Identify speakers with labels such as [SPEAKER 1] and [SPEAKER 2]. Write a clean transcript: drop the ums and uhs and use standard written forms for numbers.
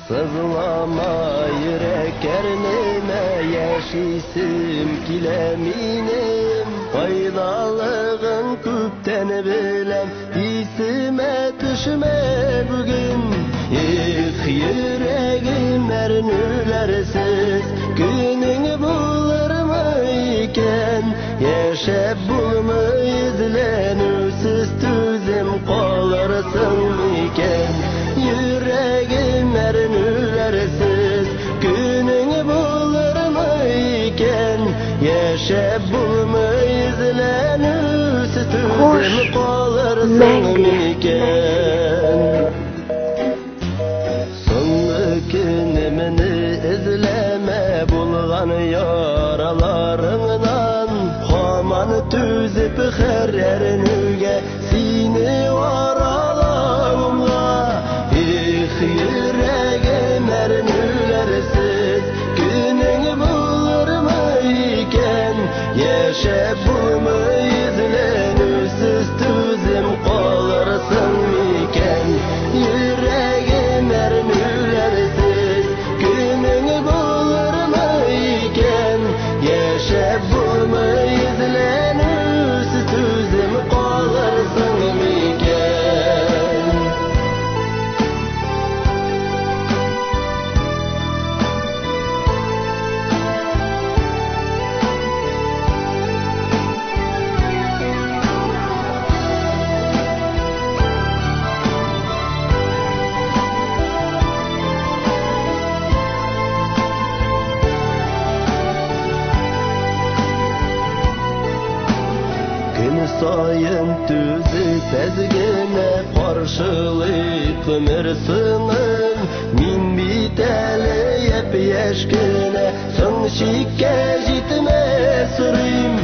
[SPEAKER 1] Sızlama yürek ernime yaşisim kileminim. Faydalığın küpten bilem isime düşme bugün. Yüreğim ernülersiz gününü bulur mu iken? Yaşap bulmayız lenüsüz tüzüm kalırsın iken? Yüreğim ernülersiz gününü bulur mu iken? Yaşap bulmayız lenüsüz tüzüm kalırsın iken? Günümünü izleme bulgan yaralarından. Haman tüzüp herernüge seni varalarımla. Yüreğim ernülersiz gününü bulur mu iken? Yaşap bulmayız lenüsüz tüzüm kalırsın iken? Yüreğim ernülersiz gününü bulur mu iken? Yaşap bulmayız lenüsüz tüzüm kalırsın iken? Sayın tüzü sezgine karşılık ömürsünün. Min biteli yep yeşkine son şikke jitme sırım.